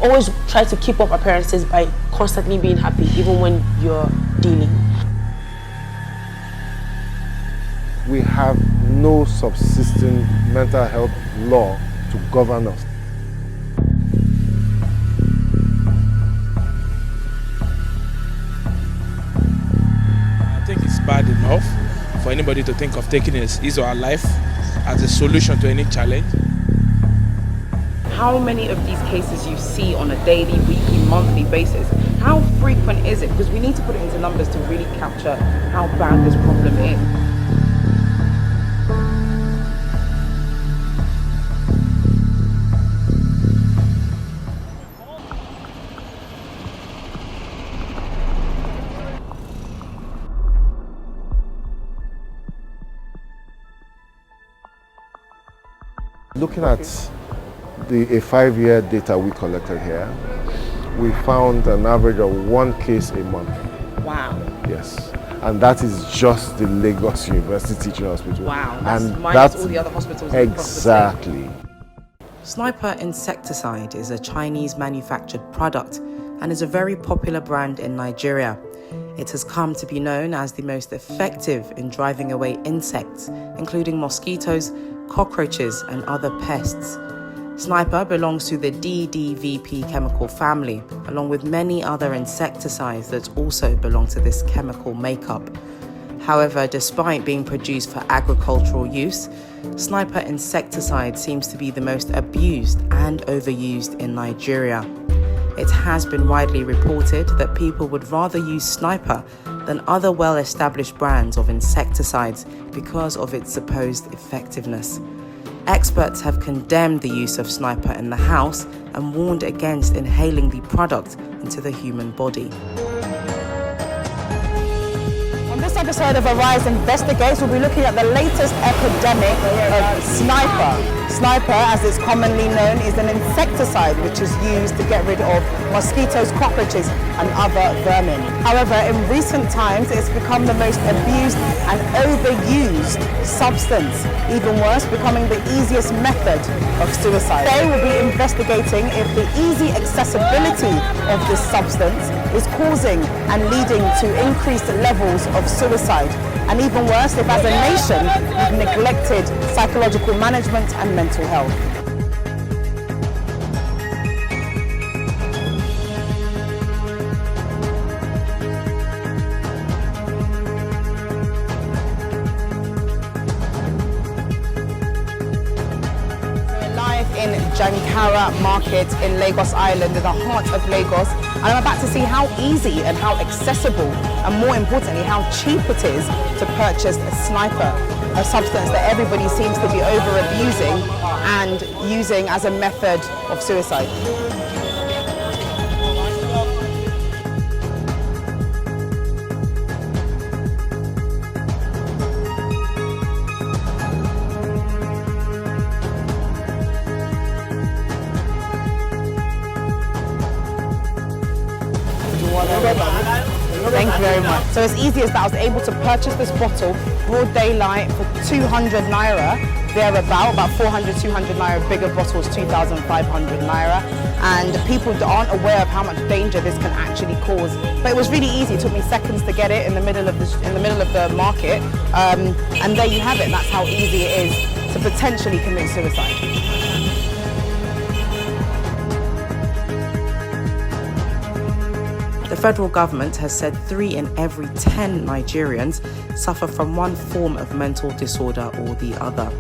always try to keep up appearances by constantly being happy, even when you're dealing. We have no subsisting mental health law to govern us. I think it's bad enough for anybody to think of taking his or her life as a solution to any challenge. How many of these cases you see on a daily, weekly, monthly basis? How frequent is it? Because we need to put it into numbers to really capture how bad this problem is. Looking at a 5-year data we collected here, we found an average of 1 case a month. Wow. Yes. And that is just the Lagos University Teaching Hospital. Wow. And minus all the other hospitals across the state. Exactly. Sniper insecticide is a Chinese manufactured product and is a very popular brand in Nigeria. It has come to be known as the most effective in driving away insects, including mosquitoes, cockroaches and other pests. Sniper belongs to the DDVP chemical family, along with many other insecticides that also belong to this chemical makeup. However, despite being produced for agricultural use, Sniper insecticide seems to be the most abused and overused in Nigeria. It has been widely reported that people would rather use Sniper than other well-established brands of insecticides because of its supposed effectiveness. Experts have condemned the use of Sniper in the house and warned against inhaling the product into the human body. On this episode of Arise Investigates, we'll be looking at the latest epidemic of Sniper. Sniper, as it's commonly known, is an insecticide which is used to get rid of mosquitoes, cockroaches and other vermin. However, in recent times, it's become the most abused and overused substance. Even worse, becoming the easiest method of suicide. Today we'll be investigating if the easy accessibility of this substance is causing and leading to increased levels of suicide. And even worse, if as a nation we've neglected psychological management and mental health. We're live in Jankara Market in Lagos Island, in the heart of Lagos. And I'm about to see how easy and how accessible, and more importantly, how cheap it is to purchase a Sniper, a substance that everybody seems to be over-abusing and using as a method of suicide. Thank you very much. So as easy as that, I was able to purchase this bottle, broad daylight, for 200 naira, thereabout, about 400, 200 naira, bigger bottles, 2,500 naira. And people aren't aware of how much danger this can actually cause. But it was really easy. It took me seconds to get it in the middle of the market. And there you have it. That's how easy it is to potentially commit suicide. The federal government has said 3 in every 10 Nigerians suffer from one form of mental disorder or the other.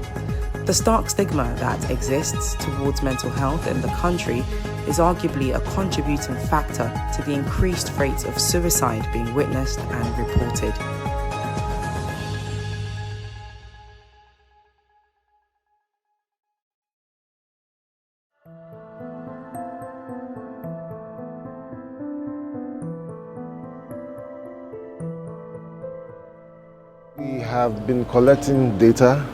The stark stigma that exists towards mental health in the country is arguably a contributing factor to the increased rates of suicide being witnessed and reported. We have been collecting data,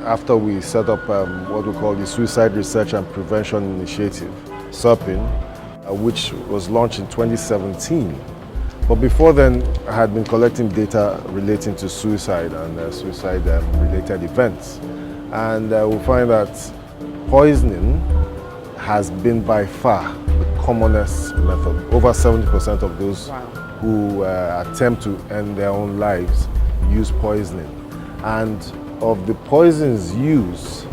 after we set up what we call the Suicide Research and Prevention Initiative, SURPIN, which was launched in 2017. But before then, I had been collecting data relating to suicide and suicide-related events. And we find that poisoning has been by far the commonest method. Over 70% of those who attempt to end their own lives use poisoning. And of the poisons used,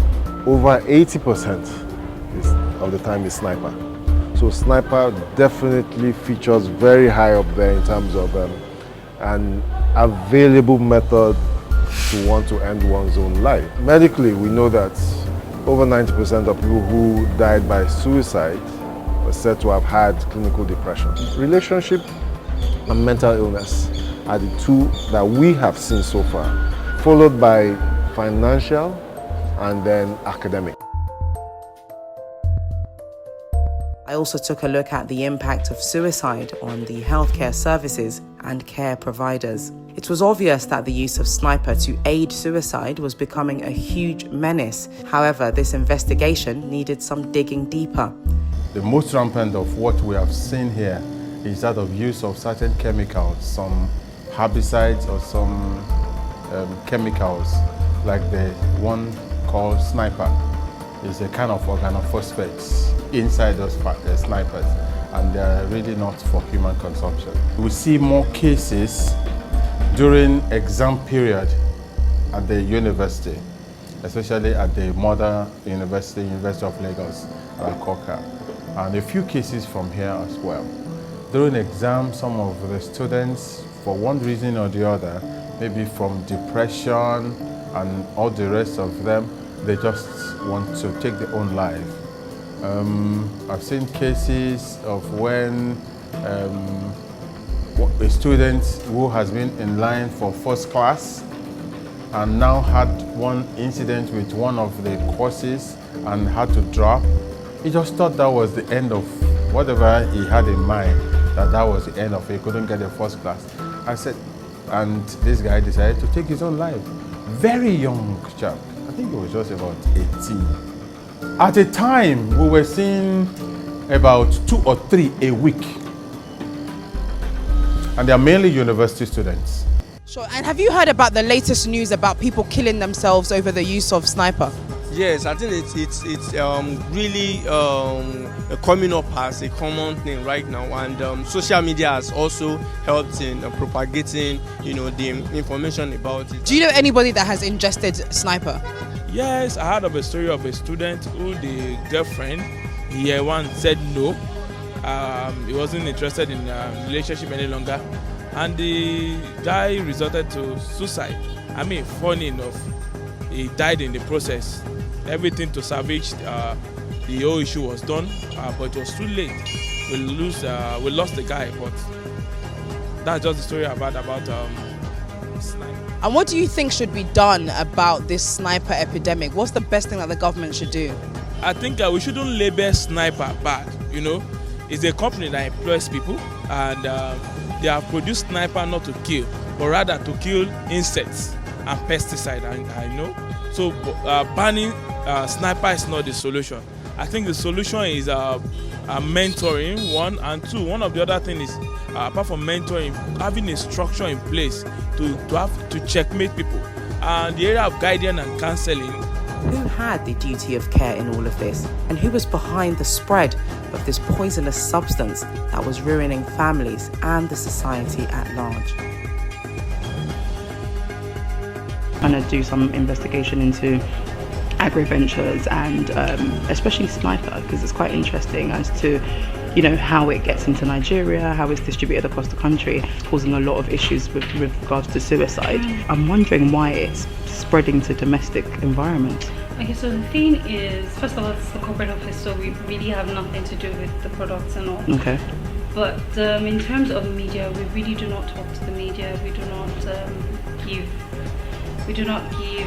over 80% of the time is sniper. So sniper definitely features very high up there in terms of an available method to want to end one's own life. Medically, we know that over 90% of people who died by suicide were said to have had clinical depression. Relationship and mental illness are the two that we have seen so far, followed by financial and then academic. I also took a look at the impact of suicide on the healthcare services and care providers. It was obvious that the use of sniper to aid suicide was becoming a huge menace. However, this investigation needed some digging deeper. The most rampant of what we have seen here is that of use of certain chemicals, some herbicides or some chemicals, like the one called sniper. It's a kind of organophosphates inside those snipers, and they're really not for human consumption. We see more cases during exam period at the university, especially at the mother university, University of Lagos, Akoka, and a few cases from here as well. During exam, some of the students, for one reason or the other, maybe from depression and all the rest of them, they just want to take their own life. I've seen cases of when a student who has been in line for first class and now had one incident with one of the courses and had to drop. He just thought that was the end of whatever he had in mind, that was the end of it. He couldn't get a first class. I said, and this guy decided to take his own life. Very young chap. I think he was just about 18. At a time, we were seeing about 2 or 3 a week. And they are mainly university students. Sure. And have you heard about the latest news about people killing themselves over the use of sniper? Yes, I think it's really coming up as a common thing right now, and social media has also helped in propagating, the information about it. Do you know anybody that has ingested sniper? Yes, I heard of a story of a student who the girlfriend, year one, said no. He wasn't interested in relationship any longer, and the guy resorted to suicide. I mean, funny enough, he died in the process. Everything to salvage the whole issue was done, but it was too late. We lost the guy, but that's just the story I've heard about sniper. And what do you think should be done about this sniper epidemic? What's the best thing that the government should do? I think we shouldn't label sniper bad. It's a company that employs people, and they have produced sniper not to kill, but rather to kill insects and pesticide. I know. So banning sniper is not the solution. I think the solution is mentoring, one, and two. One of the other things is, apart from mentoring, having a structure in place to checkmate people. And the area of guidance and counseling. Who had the duty of care in all of this? And who was behind the spread of this poisonous substance that was ruining families and the society at large? I'm going to do some investigation into agri-ventures and especially sniper, because it's quite interesting as to how it gets into Nigeria, how it's distributed across the country. It's causing a lot of issues with regards to suicide. I'm wondering why it's spreading to domestic environments. Okay, so the thing is, first of all, it's the corporate office, so we really have nothing to do with the products and all. Okay. But in terms of media, we really do not talk to the media. We do not give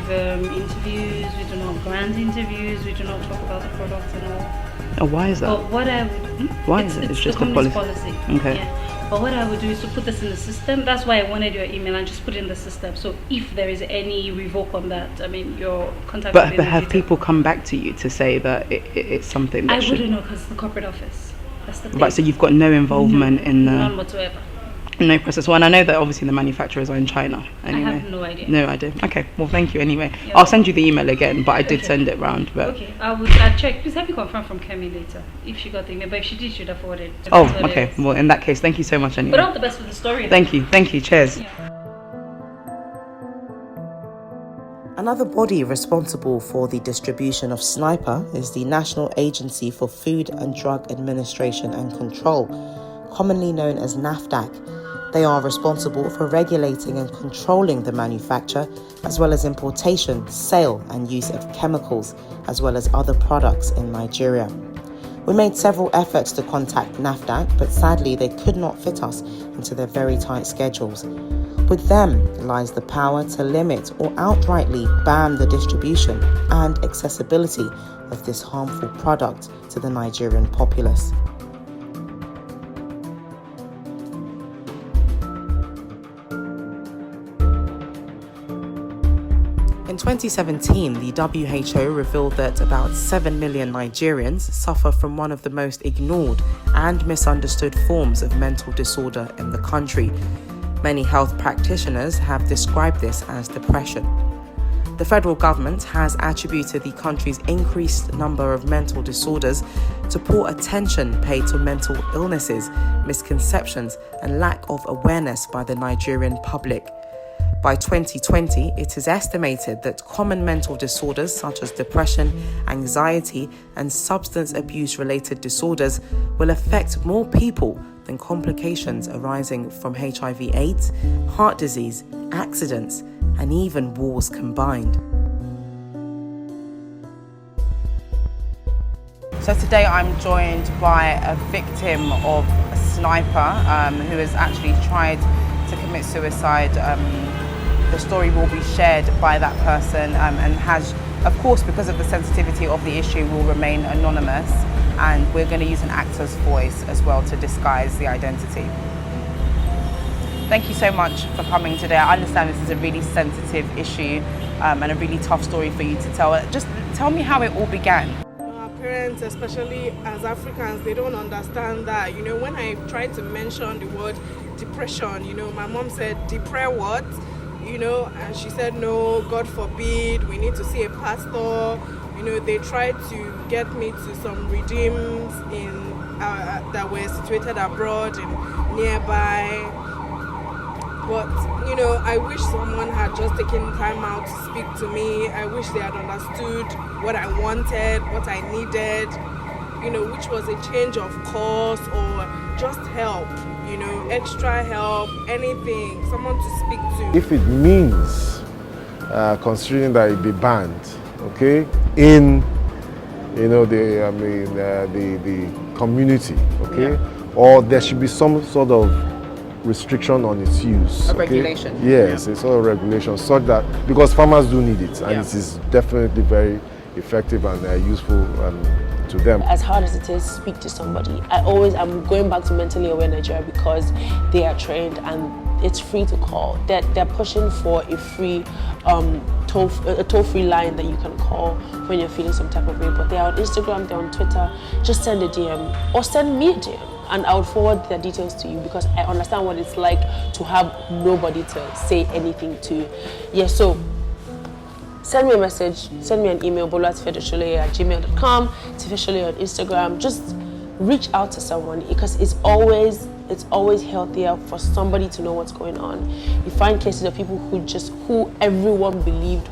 interviews. We do not grant interviews. We do not talk about the products and all. Oh, why is that? But what I would why is it? It's just a policy. Okay. Yeah. But what I would do is to put this in the system. That's why I wanted your email and just put it in the system. So if there is any revoke on that, your contact. But have people come back to you to say that it's something that wouldn't know, because it's the corporate office. That's the thing. Right. So you've got no involvement in the. None whatsoever. No process. Well, and I know that obviously the manufacturers are in China anyway. I have no idea. No idea. Okay, well, thank you anyway. Yeah. I'll send you the email again, but I did send it round. But Okay, I'll check. Please have you confirm from Kemi later if she got the email. But if she did, she should have forwarded. oh, okay. Well, in that case, thank you so much anyway. But all the best with the story. Thank you. Thank you. Cheers. Yeah. Another body responsible for the distribution of Sniper is the National Agency for Food and Drug Administration and Control, commonly known as NAFDAC. They are responsible for regulating and controlling the manufacture, as well as importation, sale and use of chemicals, as well as other products in Nigeria. We made several efforts to contact NAFDAC, but sadly they could not fit us into their very tight schedules. With them lies the power to limit or outrightly ban the distribution and accessibility of this harmful product to the Nigerian populace. In 2017, the WHO revealed that about 7 million Nigerians suffer from one of the most ignored and misunderstood forms of mental disorder in the country. Many health practitioners have described this as depression. The federal government has attributed the country's increased number of mental disorders to poor attention paid to mental illnesses, misconceptions, and lack of awareness by the Nigerian public. By 2020, it is estimated that common mental disorders such as depression, anxiety, and substance abuse-related disorders will affect more people than complications arising from HIV/AIDS, heart disease, accidents, and even wars combined. So today I'm joined by a victim of a sniper who has actually tried to commit suicide. The story will be shared by that person and has, of course, because of the sensitivity of the issue, will remain anonymous, and we're going to use an actor's voice as well to disguise the identity. Thank you so much for coming today. I understand this is a really sensitive issue and a really tough story for you to tell. Just tell me how it all began. Our parents, especially as Africans, they don't understand that. You know, when I tried to mention the word depression, you know, my mom said, "Depre what?" You know, and she said, "No, God forbid, we need to see a pastor." You know, they tried to get me to some redeems that were situated abroad and nearby. But, you know, I wish someone had just taken time out to speak to me. I wish they had understood what I wanted, what I needed, you know, which was a change of course or just help. You know, extra help, anything, someone to speak to. If it means considering that it be banned, okay, in the community, okay, or there should be some sort of restriction on its use. Regulation. Yes, a sort of regulation, such that because farmers do need it, and it is definitely very effective and useful. To them. As hard as it is, speak to somebody. I'm going back to Mentally Aware Nigeria because they are trained and it's free to call. They're pushing for a free toll-free line that you can call when you're feeling some type of way. But they're on Instagram, they're on Twitter. Just send a DM or send me a DM and I would forward their details to you because I understand what it's like to have nobody to say anything to. Yeah, so send me a message, send me an email, bolu@tifedeshole@gmail.com, Tifedeshole on Instagram. Just reach out to someone because it's always healthier for somebody to know what's going on. You find cases of people who everyone believed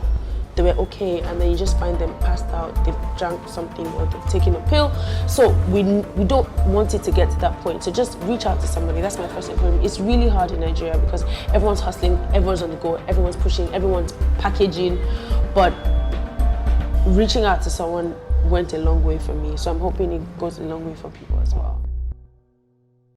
they were okay, and then you just find them passed out, they've drank something or they've taken a pill. So we don't want it to get to that point. So just reach out to somebody. That's my first encouragement. It's really hard in Nigeria because everyone's hustling, everyone's on the go, everyone's pushing, everyone's packaging. But reaching out to someone went a long way for me. So I'm hoping it goes a long way for people as well.